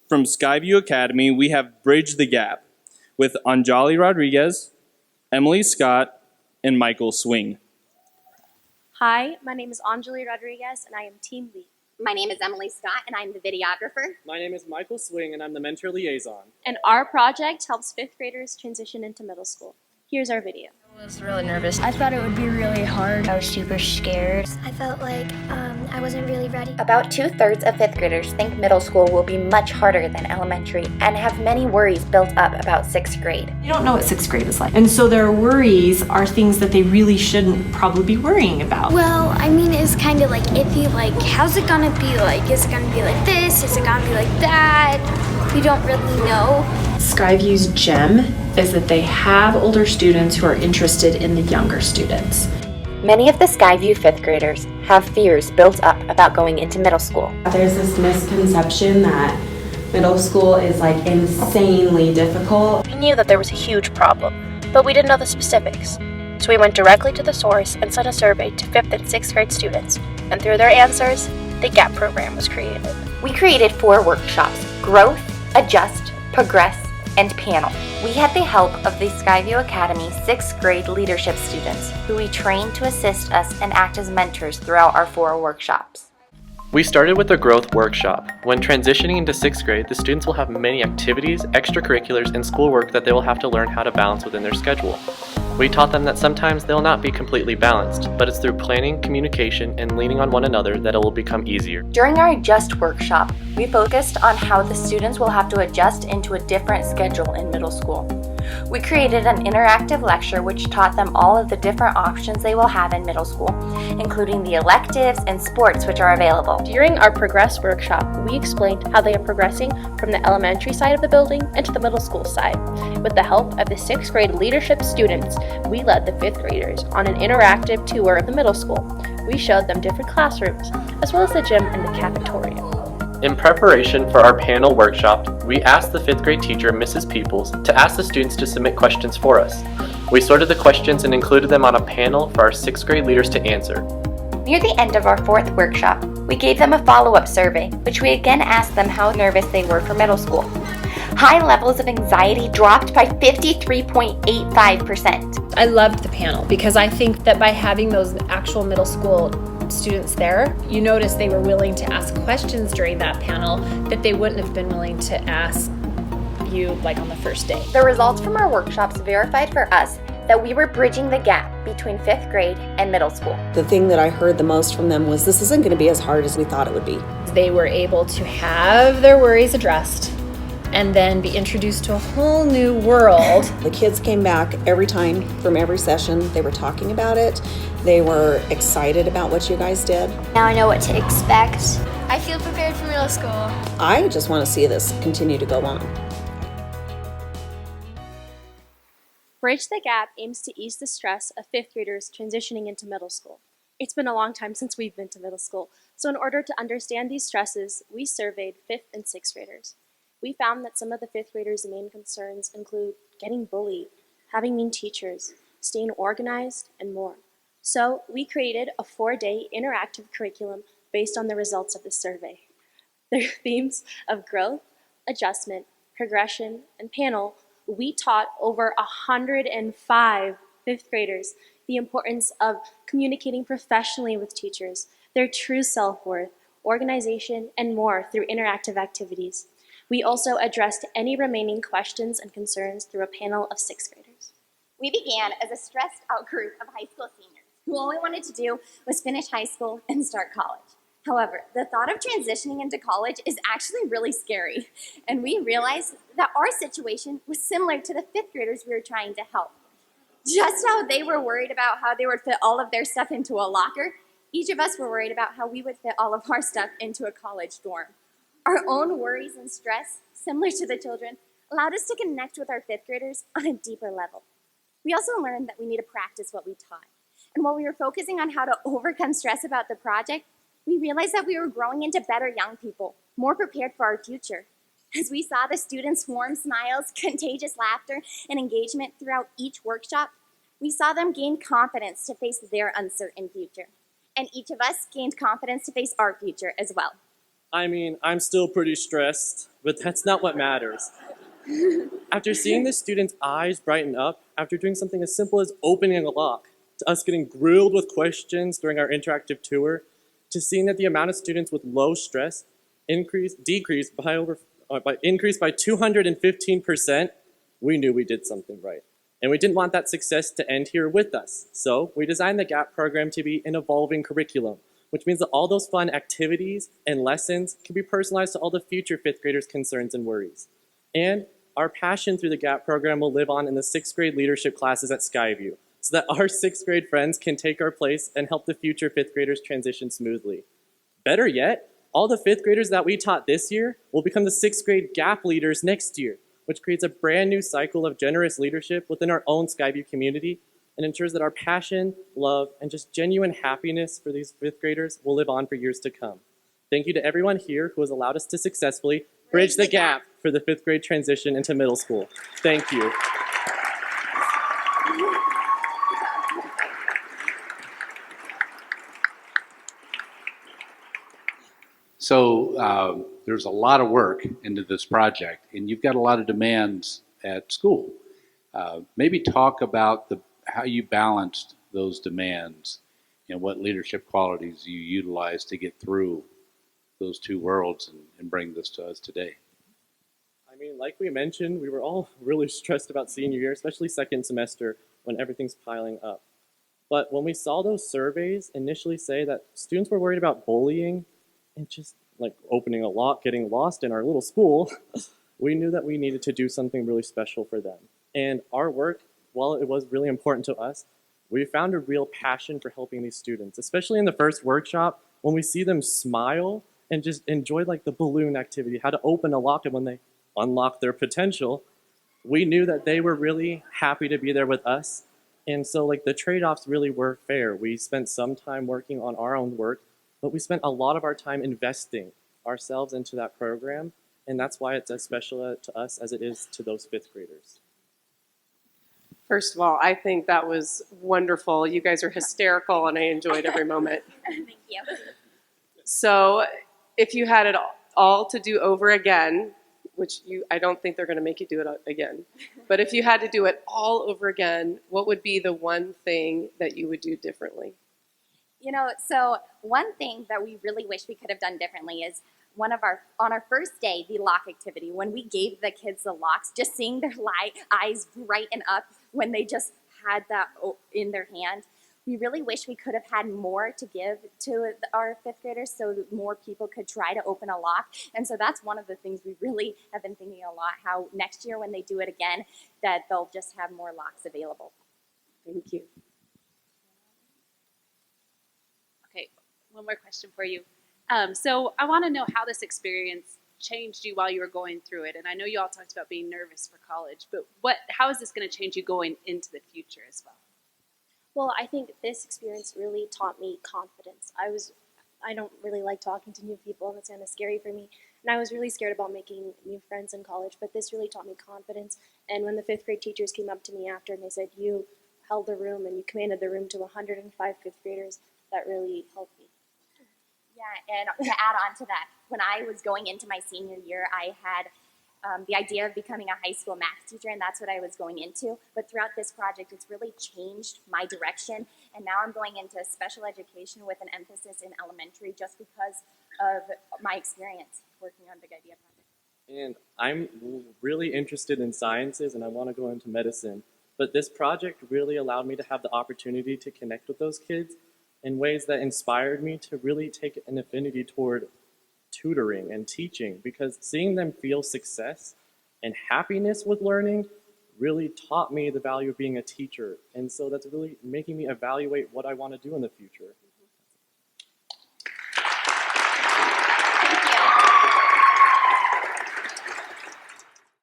from Skyview Academy, we have Bridge the Gap with Anjali Rodriguez, Emily Scott, and Michael Swing. Hi, my name is Anjali Rodriguez, and I am team lead. My name is Emily Scott, and I'm the videographer. My name is Michael Swing, and I'm the mentor liaison. And our project helps 5th graders transition into middle school. Here's our video. I was really nervous. I thought it would be really hard. I was super scared. I felt like I wasn't really ready. About 2/3 of 5th graders think middle school will be much harder than elementary and have many worries built up about 6th grade. They don't know what 6th grade is like. And so their worries are things that they really shouldn't probably be worrying about. Well, I mean, it's kind of like iffy, like, how's it gonna be like? Is it gonna be like this? Is it gonna be like that? You don't really know. Skyview's gem is that they have older students who are interested in the younger students. Many of the Skyview 5th graders have fears built up about going into middle school. There's this misconception that middle school is like insanely difficult. We knew that there was a huge problem, but we didn't know the specifics. So we went directly to the source and sent a survey to 5th and 6th grade students, and through their answers, the GAP program was created. We created 4 workshops: growth, adjust, progress, and panel. We had the help of the Skyview Academy 6th grade leadership students who we trained to assist us and act as mentors throughout our 4 workshops. We started with a growth workshop. When transitioning into 6th grade, the students will have many activities, extracurriculars, and schoolwork that they will have to learn how to balance within their schedule. We taught them that sometimes they'll not be completely balanced, but it's through planning, communication, and leaning on one another that it will become easier. During our Adjust workshop, we focused on how the students will have to adjust into a different schedule in middle school. We created an interactive lecture which taught them all of the different options they will have in middle school, including the electives and sports which are available. During our Progress workshop, we explained how they are progressing from the elementary side of the building into the middle school side. With the help of the 6th grade leadership students, we led the 5th graders on an interactive tour of the middle school. We showed them different classrooms, as well as the gym and the cafeteria. In preparation for our panel workshop, we asked the 5th grade teacher, Mrs. Peoples, to ask the students to submit questions for us. We sorted the questions and included them on a panel for our 6th grade leaders to answer. Near the end of our 4th workshop, we gave them a follow-up survey, which we again asked them how nervous they were for middle school. High levels of anxiety dropped by 53.85%. I loved the panel because I think that by having those actual middle school students there, you notice they were willing to ask questions during that panel that they wouldn't have been willing to ask you like on the first day. The results from our workshops verified for us that we were bridging the gap between 5th grade and middle school. The thing that I heard the most from them was this isn't going to be as hard as we thought it would be. They were able to have their worries addressed and then be introduced to a whole new world. The kids came back every time from every session. They were talking about it. They were excited about what you guys did. Now I know what to expect. I feel prepared for middle school. I just want to see this continue to go on. Bridge the Gap aims to ease the stress of 5th graders transitioning into middle school. It's been a long time since we've been to middle school, so in order to understand these stresses, we surveyed 5th and 6th graders. We found that some of the 5th graders' main concerns include getting bullied, having mean teachers, staying organized, and more. So we created a 4-day interactive curriculum based on the results of the survey. Their themes of growth, adjustment, progression, and panel, we taught over 105 5th graders the importance of communicating professionally with teachers, their true self-worth, organization, and more through interactive activities. We also addressed any remaining questions and concerns through a panel of 6th graders. We began as a stressed out group of high school seniors who all we wanted to do was finish high school and start college. However, the thought of transitioning into college is actually really scary, and we realized that our situation was similar to the 5th graders we were trying to help. Just how they were worried about how they would fit all of their stuff into a locker, each of us were worried about how we would fit all of our stuff into a college dorm. Our own worries and stress, similar to the children, allowed us to connect with our 5th graders on a deeper level. We also learned that we need to practice what we taught. And while we were focusing on how to overcome stress about the project, we realized that we were growing into better young people, more prepared for our future. As we saw the students' warm smiles, contagious laughter, and engagement throughout each workshop, we saw them gain confidence to face their uncertain future. And each of us gained confidence to face our future as well. I mean, I'm still pretty stressed, but that's not what matters. After seeing the students' eyes brighten up after doing something as simple as opening a lock, to us getting grilled with questions during our interactive tour, to seeing that the amount of students with low stress decreased by 215%, we knew we did something right. And we didn't want that success to end here with us. So we designed the GAP program to be an evolving curriculum, which means that all those fun activities and lessons can be personalized to all the future fifth graders' concerns and worries. And our passion through the GAP program will live on in the sixth grade leadership classes at Skyview, so that our sixth grade friends can take our place and help the future fifth graders transition smoothly. Better yet, all the fifth graders that we taught this year will become the sixth grade GAP leaders next year, which creates a brand new cycle of generous leadership within our own Skyview community and ensures that our passion, love, and just genuine happiness for these fifth graders will live on for years to come. Thank you to everyone here who has allowed us to successfully bridge the gap for the fifth grade transition into middle school. Thank you. So there's a lot of work into this project, and you've got a lot of demands at school. Maybe talk about how you balanced those demands and what leadership qualities you utilized to get through those two worlds and bring this to us today. I mean, like we mentioned, we were all really stressed about senior year, especially second semester when everything's piling up. But when we saw those surveys initially say that students were worried about bullying and just like opening a lock, getting lost in our little school, we knew that we needed to do something really special for them. And our work, while it was really important to us, we found a real passion for helping these students, especially in the first workshop when we see them smile and just enjoy like the balloon activity, how to open a lock, and when they unlock their potential, we knew that they were really happy to be there with us. And so like the trade-offs really were fair. We spent some time working on our own work, but we spent a lot of our time investing ourselves into that program, and that's why it's as special to us as it is to those fifth graders. First of all, I think that was wonderful. You guys are hysterical, and I enjoyed every moment. Thank you. So if you had it all to do over again, which I don't think they're going to make you do it again, but if you had to do it all over again, what would be the one thing that you would do differently? You know, so one thing that we really wish we could have done differently is on our first day, the lock activity, when we gave the kids the locks, just seeing their eyes brighten up when they just had that in their hand. We really wish we could have had more to give to our fifth graders so that more people could try to open a lock. And so that's one of the things we really have been thinking a lot, how next year when they do it again, that they'll just have more locks available. Thank you. Okay, one more question for you. So I want to know how this experience changed you while you were going through it. And I know you all talked about being nervous for college, but how is this going to change you going into the future as well? Well, I think this experience really taught me confidence. I don't really like talking to new people, and it's kind of scary for me. And I was really scared about making new friends in college, but this really taught me confidence. And when the fifth grade teachers came up to me after and they said, you held the room and you commanded the room to 105 fifth graders, that really helped me. Yeah, and to add on to that, when I was going into my senior year, I had the idea of becoming a high school math teacher, and that's what I was going into. But throughout this project, it's really changed my direction, and now I'm going into special education with an emphasis in elementary just because of my experience working on Big Idea Project. And I'm really interested in sciences, and I want to go into medicine. But this project really allowed me to have the opportunity to connect with those kids in ways that inspired me to really take an affinity toward tutoring and teaching, because seeing them feel success and happiness with learning really taught me the value of being a teacher. And so that's really making me evaluate what I want to do in the future.